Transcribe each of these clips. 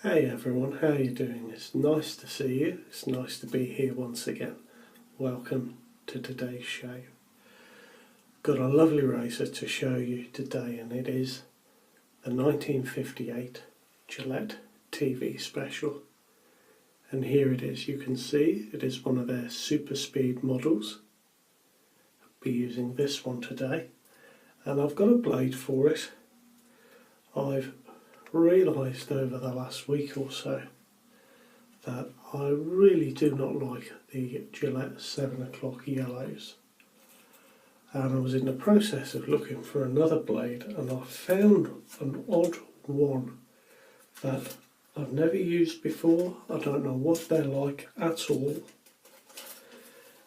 Hey everyone, how are you doing? It's nice to see you. It's nice to be here once again. Welcome to today's show. Got a lovely razor to show you today, and it is the 1958 Gillette TV special. And here it is. You can see it is one of their super speed models. I'll be using this one today, and I've got a blade for it. I've realised over the last week or so that I really do not like the Gillette 7 o'clock yellows, and I was in the process of looking for another blade, and I found an odd one that I've never used before. I don't know what they're like at all,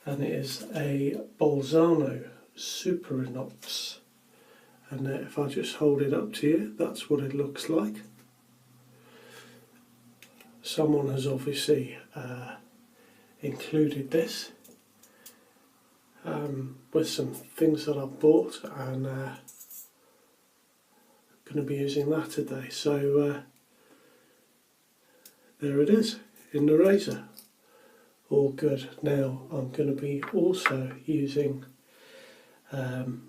and it is a Bolzano Super Inox. And if I just hold it up to you, that's what it looks like. Someone has obviously included this with some things that I've bought, and going to be using that today. So there it is in the razor. All good. Now I'm going to be also using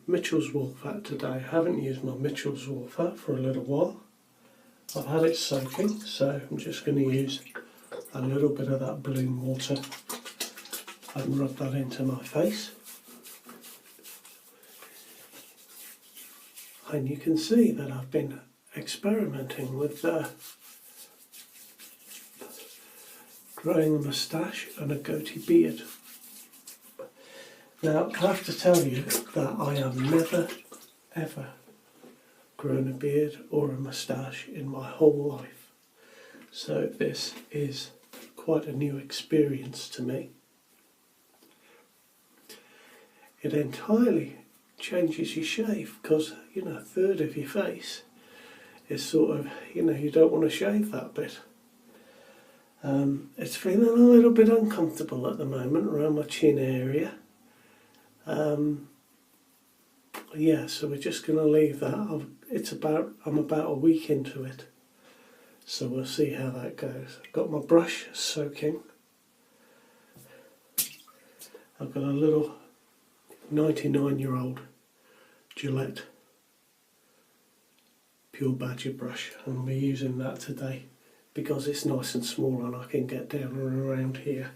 Mitchell's wool fat today. I haven't used my Mitchell's wool fat for a little while. I've had it soaking, so I'm just going to use a little bit of that bloom water and rub that into my face. And you can see that I've been experimenting with growing a moustache and a goatee beard. Now, I have to tell you that I have never, ever grown a beard or a moustache in my whole life. So this is quite a new experience to me. It entirely changes your shave because, a third of your face is sort of, you don't want to shave that bit. It's feeling a little bit uncomfortable at the moment around my chin area. So we're just going to leave that. I'm about a week into it, so we'll see how that goes. I've got my brush soaking. I've got a little 99-year-old Gillette Pure Badger brush, and I'll be using that today because it's nice and small and I can get down and around here.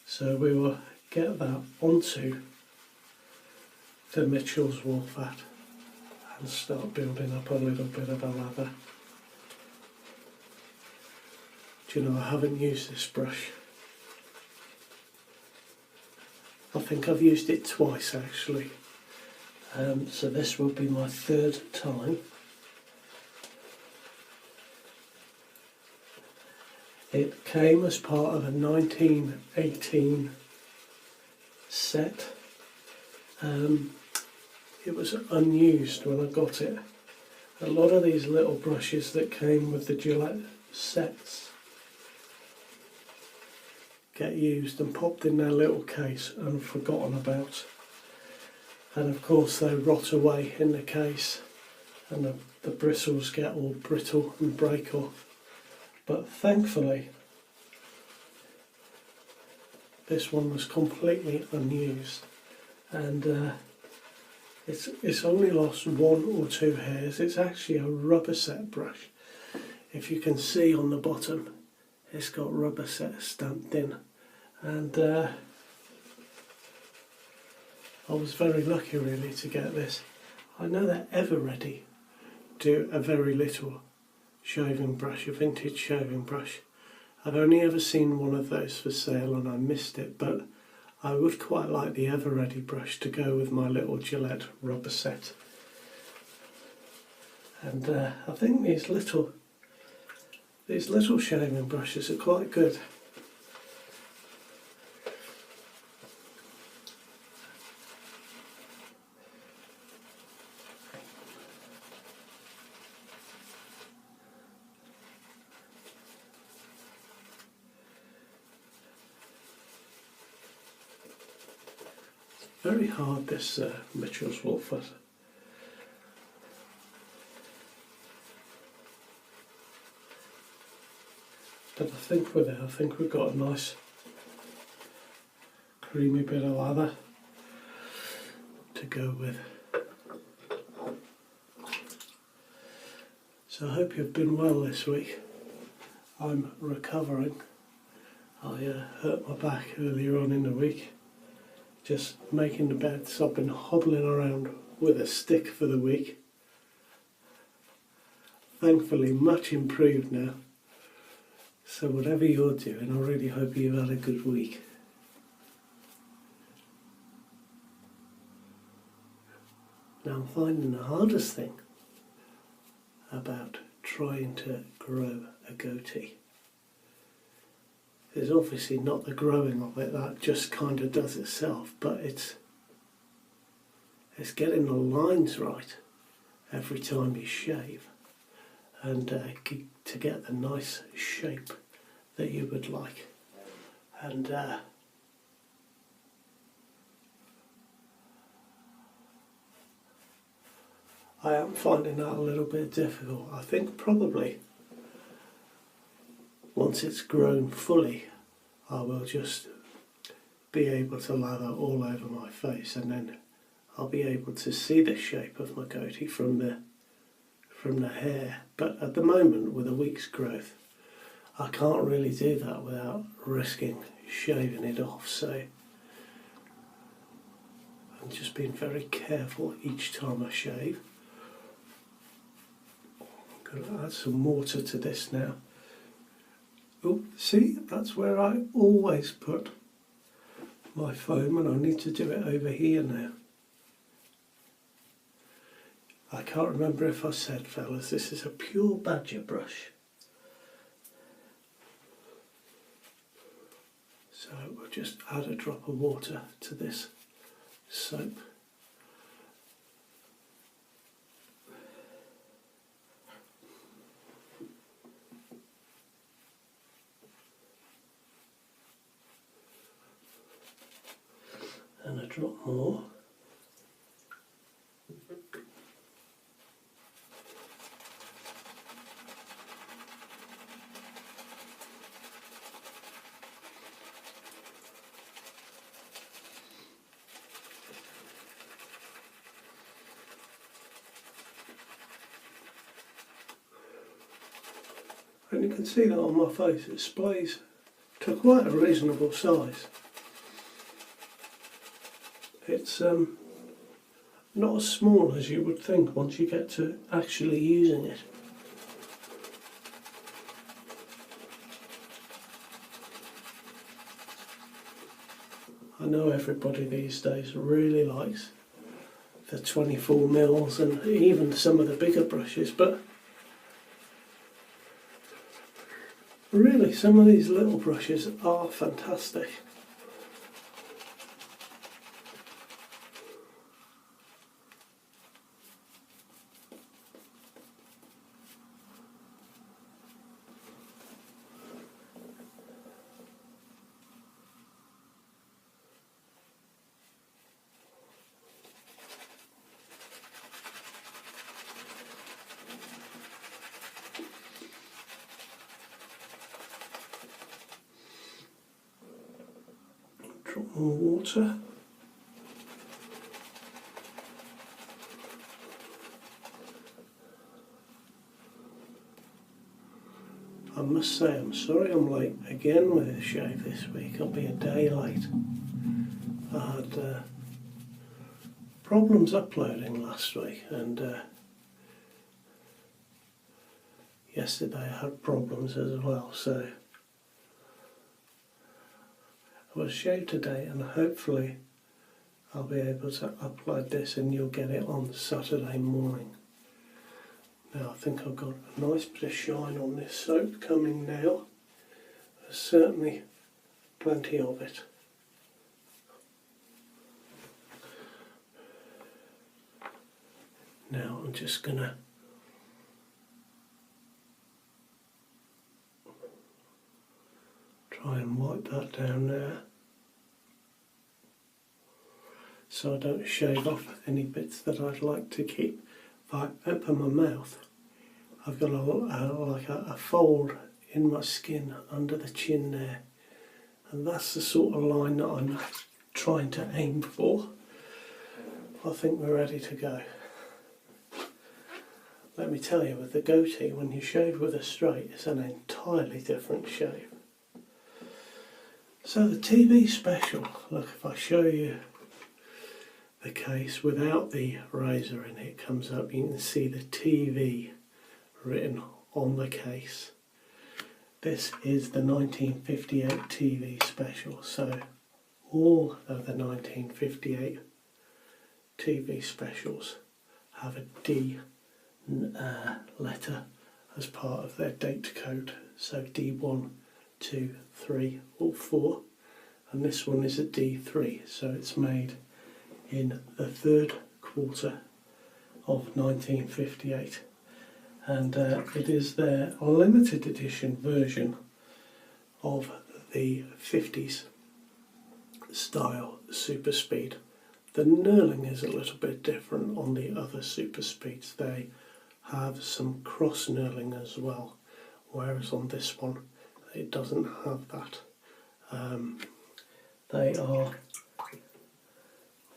So we will get that onto the Mitchell's wool fat and start building up a little bit of a lather. Do you know, I haven't used this brush. I think I've used it twice actually. So this will be my third time. It came as part of a 1918 set. It was unused when I got it. A lot of these little brushes that came with the Gillette sets get used and popped in their little case and forgotten about. And of course they rot away in the case and the bristles get all brittle and break off. But thankfully this one was completely unused, and it's only lost one or two hairs. It's actually a Rubberset brush. If you can see on the bottom, it's got Rubberset stamped in, and I was very lucky really to get this. I know that Everready do a very little shaving brush, a vintage shaving brush. I've only ever seen one of those for sale and I missed it, but I would quite like the Everready brush to go with my little Gillette Rubberset. And I think these little shaving brushes are quite good. Very hard, this Mitchell's wool fat. But I think with it, I think we've got a nice creamy bit of lather to go with. So I hope you've been well this week. I'm recovering. I hurt my back earlier on in the week, just making the bed, so I've been hobbling around with a stick for the week. Thankfully much improved now. So whatever you're doing, I really hope you've had a good week. Now I'm finding the hardest thing about trying to grow a goatee is obviously not the growing of it, that just kind of does itself, but it's getting the lines right every time you shave, and to get the nice shape that you would like. And I am finding that a little bit difficult. I think probably once it's grown fully, I will just be able to lather all over my face, and then I'll be able to see the shape of my goatee from the hair. But at the moment, with a week's growth, I can't really do that without risking shaving it off. So I'm just being very careful each time I shave. I'm going to add some water to this now. Oh, see, that's where I always put my foam, and I need to do it over here now. I can't remember if I said, fellas, this is a pure badger brush. So we'll just add a drop of water to this soap. And a drop more. And you can see that on my face, it splays to quite a reasonable size. It's not as small as you would think once you get to actually using it. I know everybody these days really likes the 24 mils and even some of the bigger brushes, but really some of these little brushes are fantastic. Drop more water. I must say I'm sorry I'm late again with this shave this week. I'll be a day late. I had problems uploading last week, and yesterday I had problems as well, so I will shave today, and hopefully I'll be able to upload this and you'll get it on Saturday morning. Now I think I've got a nice bit of shine on this soap coming now. There's certainly plenty of it. Now I'm just going to try and wipe that down there, so I don't shave off any bits that I'd like to keep. If I open my mouth, I've got like a fold in my skin under the chin there, and that's the sort of line that I'm trying to aim for. I think we're ready to go. Let me tell you, with the goatee, when you shave with a straight, it's an entirely different shave. So the TV special, look, if I show you the case without the razor in it, comes up, you can see the TV written on the case. This is the 1958 TV special, so all of the 1958 TV specials have a D letter as part of their date code, so D1, 2, 3 or 4, and this one is a D3, so it's made in the third quarter of 1958, and it is their limited edition version of the 50s style super speed. The knurling is a little bit different on the other super speeds. They have some cross knurling as well, whereas on this one it doesn't have that. They are,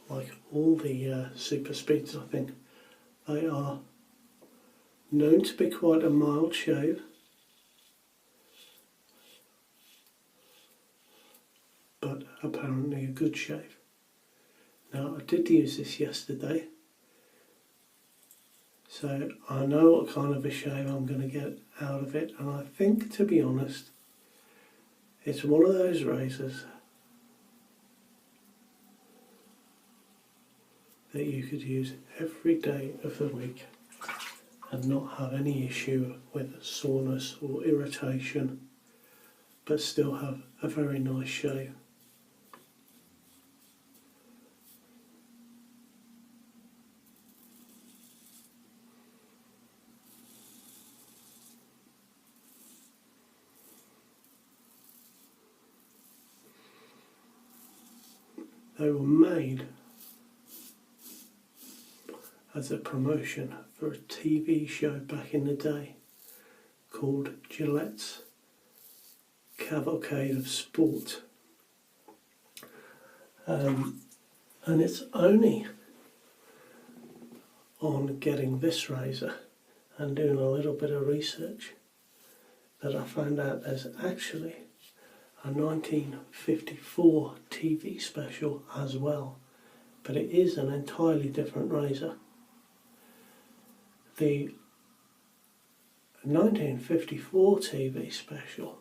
like all the super speeds, I think, they are known to be quite a mild shave, but apparently a good shave. Now, I did use this yesterday, so I know what kind of a shave I'm going to get out of it, and I think, to be honest, it's one of those razors that you could use every day of the week and not have any issue with soreness or irritation, but still have a very nice shave. They were made as a promotion for a TV show back in the day called Gillette's Cavalcade of Sport. And it's only on getting this razor and doing a little bit of research that I found out there's actually a 1954 TV special as well, but it is an entirely different razor. The 1954 TV special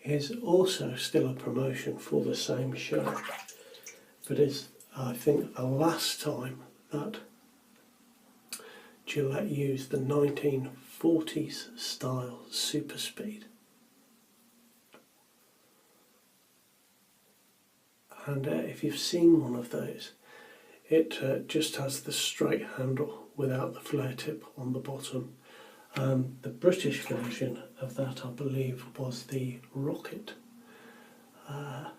is also still a promotion for the same show, but it's, I think, the last time that Gillette used the 1940s style super speed. And if you've seen one of those, it just has the straight handle without the flare tip on the bottom. The British version of that, I believe, was the Rocket. But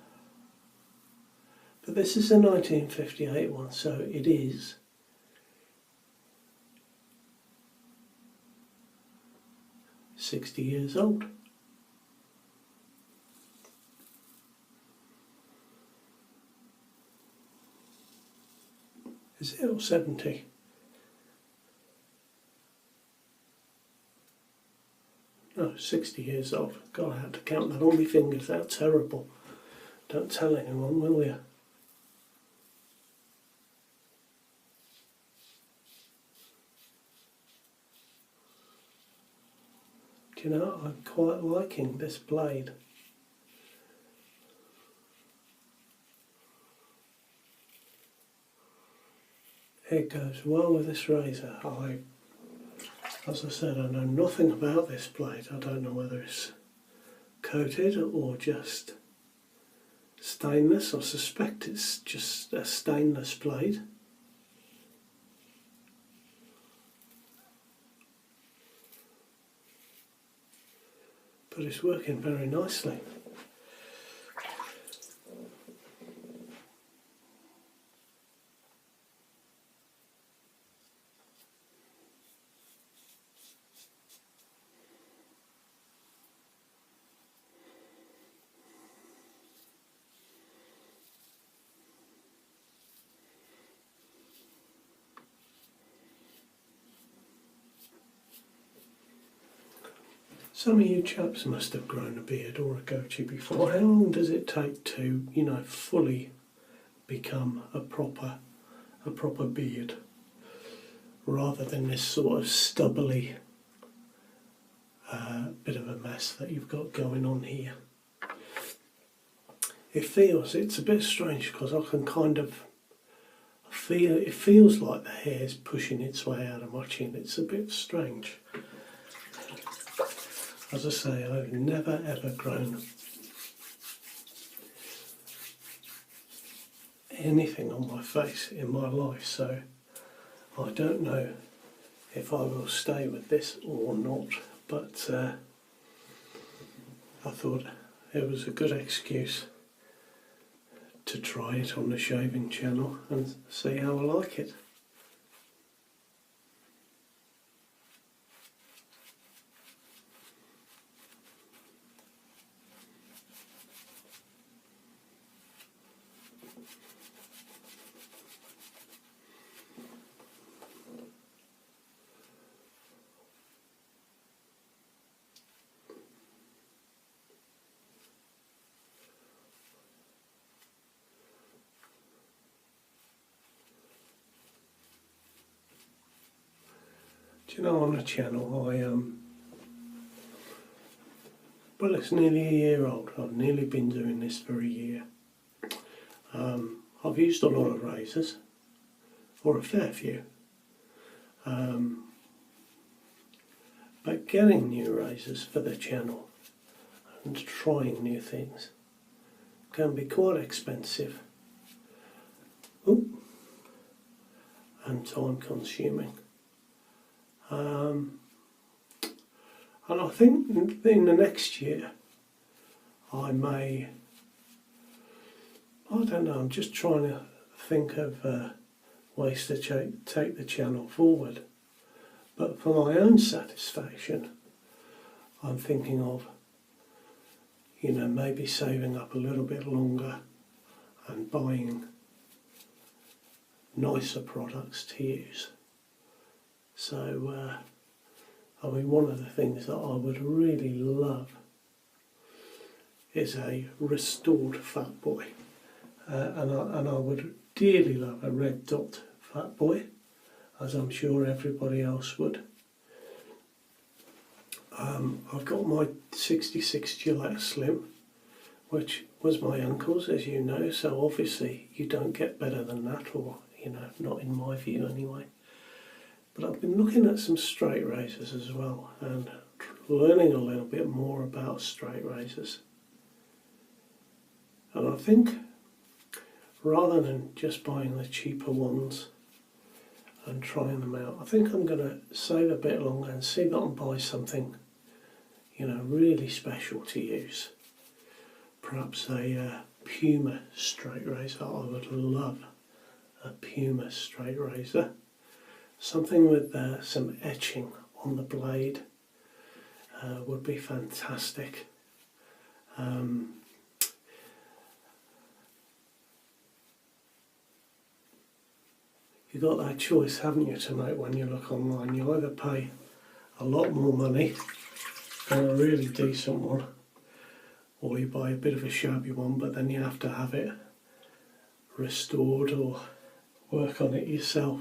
this is a 1958 one, so it is $60 years old. Is it, or 70? No, 60 years old. God, I had to count that on my fingers. How terrible. Don't tell anyone, will you? Do you know, I'm quite liking this blade. It goes well with this razor. As I said, I know nothing about this blade. I don't know whether it's coated or just stainless. I suspect it's just a stainless blade. But it's working very nicely. Some of you chaps must have grown a beard or a goatee before. How long does it take to, fully become a proper beard, rather than this sort of stubbly bit of a mess that you've got going on here? It's a bit strange because I can kind of it feels like the hair's pushing its way out of my chin. It's a bit strange. As I say, I've never ever grown anything on my face in my life, so I don't know if I will stay with this or not, but I thought it was a good excuse to try it on the shaving channel and see how I like it. Do you know, on the channel, well, it's nearly a year old. I've nearly been doing this for a year. I've used a lot of razors, or a fair few. But getting new razors for the channel and trying new things can be quite expensive. And time consuming. And I think in the next year I may, I don't know, I'm just trying to think of ways to take the channel forward. But for my own satisfaction, I'm thinking of, maybe saving up a little bit longer and buying nicer products to use. So, one of the things that I would really love is a restored Fat Boy. And I would dearly love a red dot Fat Boy, as I'm sure everybody else would. I've got my 66 Gillette Slim, which was my uncle's, as you know, so obviously you don't get better than that, or, not in my view anyway. But I've been looking at some straight razors as well and learning a little bit more about straight razors. And I think rather than just buying the cheaper ones and trying them out, I think I'm going to save a bit longer and see if I can buy something, really special to use. Perhaps a Puma straight razor. I would love a Puma straight razor. Something with some etching on the blade would be fantastic. You've got that choice, haven't you, to make when you look online. You either pay a lot more money for a really decent one, or you buy a bit of a shabby one, but then you have to have it restored or work on it yourself.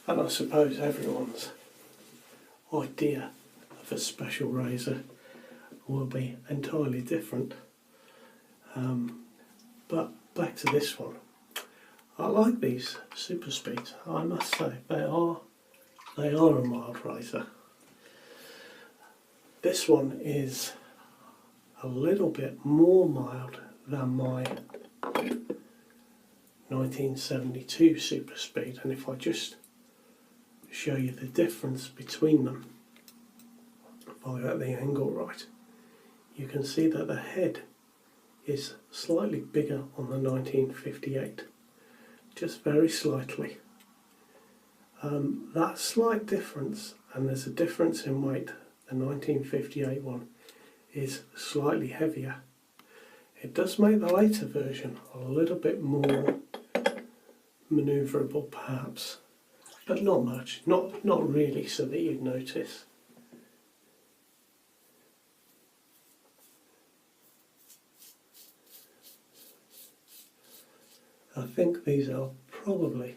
And I suppose everyone's idea of a special razor will be entirely different. But back to this one. I like these Super Speeds, I must say. They are a mild razor. This one is a little bit more mild than my 1972 Super Speed, and if I just show you the difference between them, if I get the angle right, you can see that the head is slightly bigger on the 1958, just very slightly. That slight difference, and there's a difference in weight, the 1958 one is slightly heavier. It does make the later version a little bit more manoeuvrable perhaps, but not much, not really so that you'd notice. I think these are probably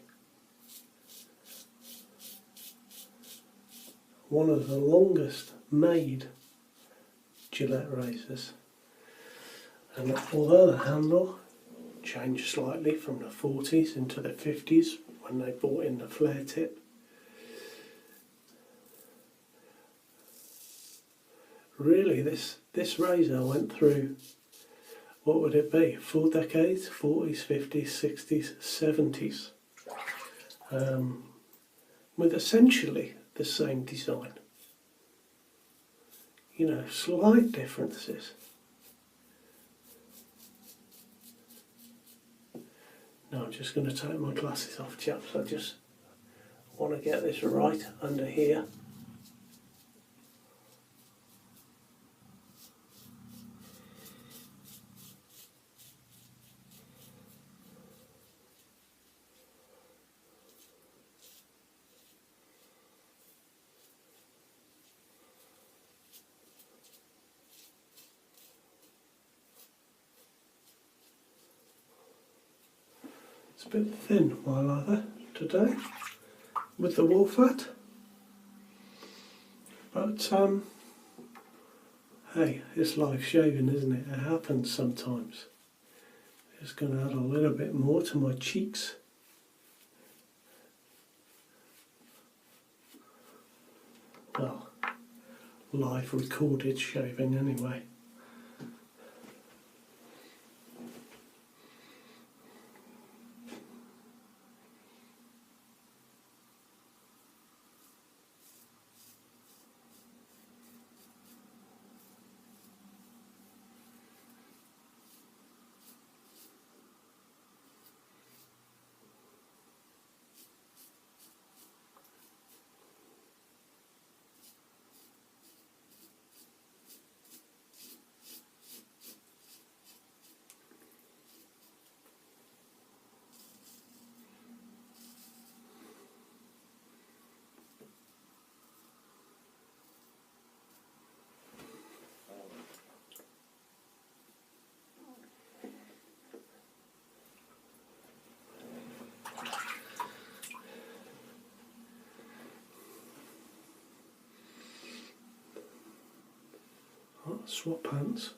one of the longest made Gillette razors, and although the handle changed slightly from the 40s into the 50s when they brought in the flare tip, really this razor went through, what would it be, 4 decades, 40s, 50s, 60s, 70s, with essentially the same design. You know, slight differences. Now I'm just going to take my glasses off, chaps. I just want to get this right under here. It's a bit thin, my lather, today, with the wool fat. But, hey, it's live shaving, isn't it? It happens sometimes. Just going to add a little bit more to my cheeks. Well, live recorded shaving anyway. Swap pants.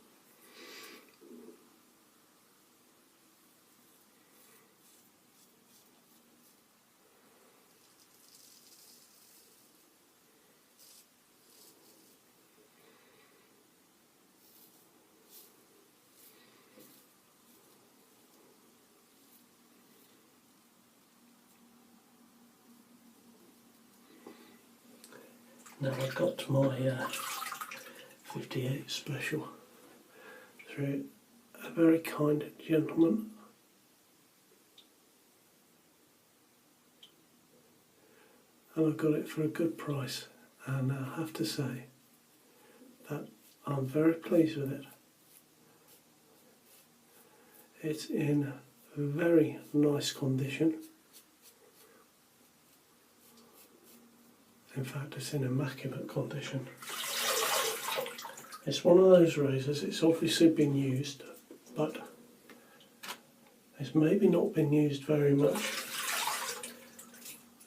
Now I've got to my 58 special through a very kind gentleman, and I got it for a good price, and I have to say that I'm very pleased with it. It's in very nice condition. In fact, it's in immaculate condition. It's one of those razors, it's obviously been used, but it's maybe not been used very much,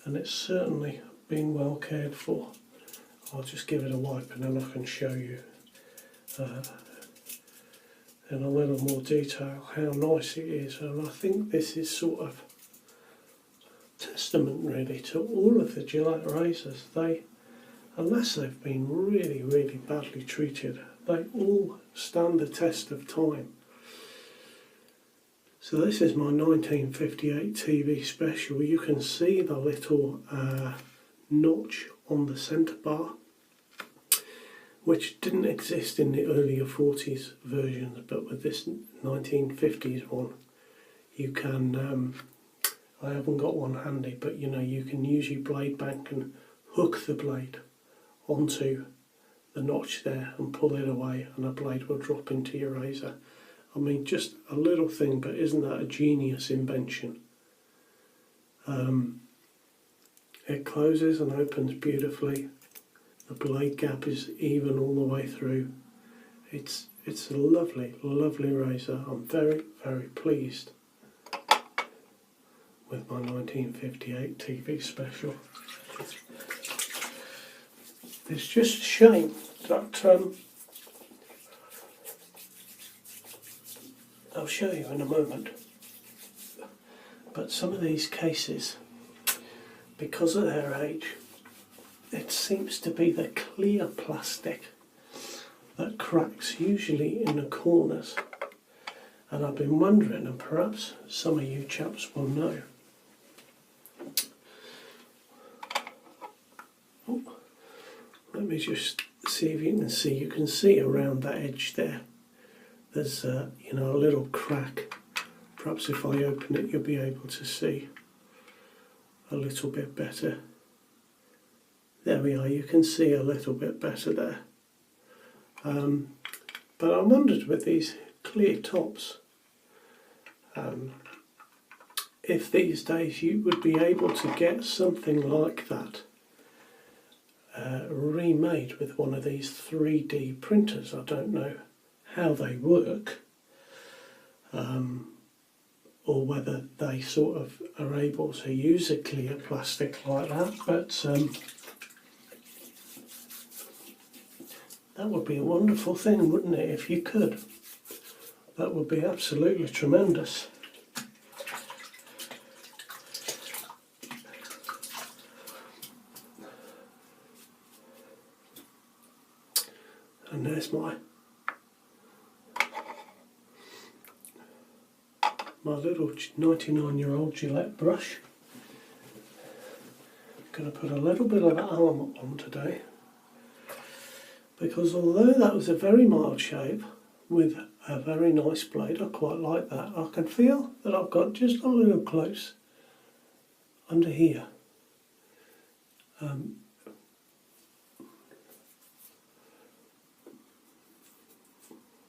and it's certainly been well cared for. I'll just give it a wipe and then I can show you in a little more detail how nice it is. And I think this is sort of testament really to all of the Gillette razors. They, unless they've been really, really badly treated, they all stand the test of time. So this is my 1958 TV special. You can see the little notch on the centre bar, which didn't exist in the earlier 40s versions, but with this 1950s one, you can, I haven't got one handy, but you know, you can use your blade bank and hook the blade onto the notch there and pull it away and a blade will drop into your razor. I mean, just a little thing, but isn't that a genius invention? It closes and opens beautifully. The blade gap is even all the way through. It's a lovely, lovely razor. I'm very, very pleased with my 1958 TV special. It's just a shame that I'll show you in a moment, but some of these cases, because of their age, it seems to be the clear plastic that cracks, usually in the corners. And I've been wondering, and perhaps some of you chaps will know. Oh, let me just see if you can see. You can see around that edge there. There's a little crack. Perhaps if I open it, you'll be able to see a little bit better. There we are. You can see a little bit better there. But I wondered with these clear tops, if these days you would be able to get something like that remade with one of these 3D printers. I don't know how they work, or whether they sort of are able to use a clear plastic like that, but that would be a wonderful thing, wouldn't it, if you could? That would be absolutely tremendous. And there's my little 99-year-old Gillette brush. Going to put a little bit of alum on today, because although that was a very mild shave with a very nice blade, I quite like that, I can feel that I've got just a little close under here.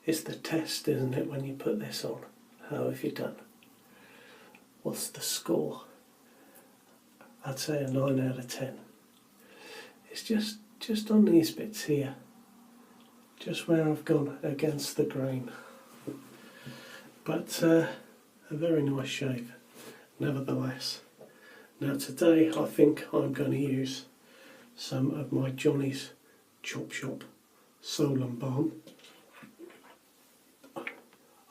It's the test, isn't it, when you put this on? How have you done? What's the score? I'd say a 9 out of 10. It's just on these bits here, just where I've gone against the grain. But a very nice shave, nevertheless. Now today I think I'm going to use some of my Johnny's Chop Shop Solon Balm.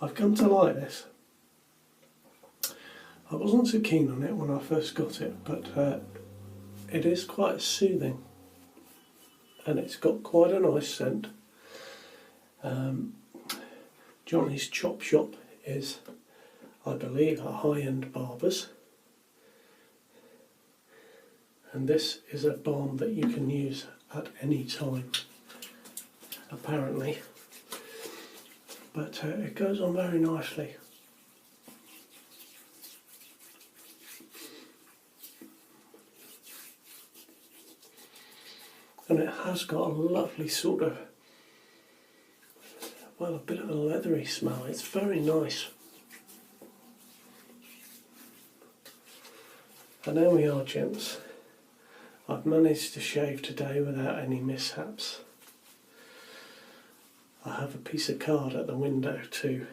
I've come to like this. I wasn't so keen on it when I first got it, but it is quite soothing and it's got quite a nice scent. Johnny's Chop Shop is, I believe, a high-end barber's, and this is a balm that you can use at any time, apparently. But it goes on very nicely. And it has got a lovely sort of, well, a bit of a leathery smell. It's very nice. And there we are, gents. I've managed to shave today without any mishaps. I have a piece of card at the window to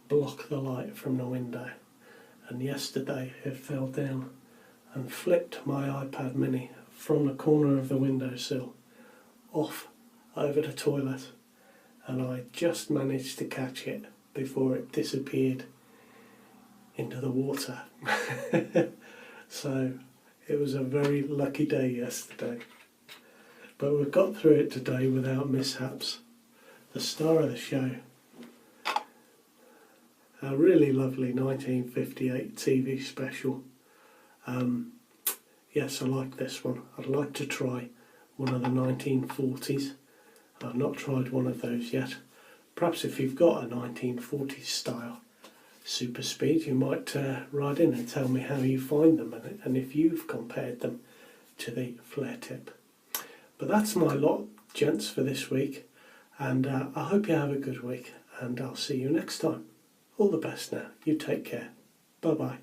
block the light from the window, and yesterday it fell down and flipped my iPad mini from the corner of the windowsill off over the toilet, and I just managed to catch it before it disappeared into the water. So it was a very lucky day yesterday, but we've got through it today without mishaps. The star of the show, a really lovely 1958 TV special. Yes, I like this one. I'd like to try one of the 1940s. I've not tried one of those yet. Perhaps if you've got a 1940s style super speed, you might write in and tell me how you find them and if you've compared them to the flare tip. But that's my lot, gents, for this week, and I hope you have a good week, and I'll see you next time. All the best now. You take care. Bye bye.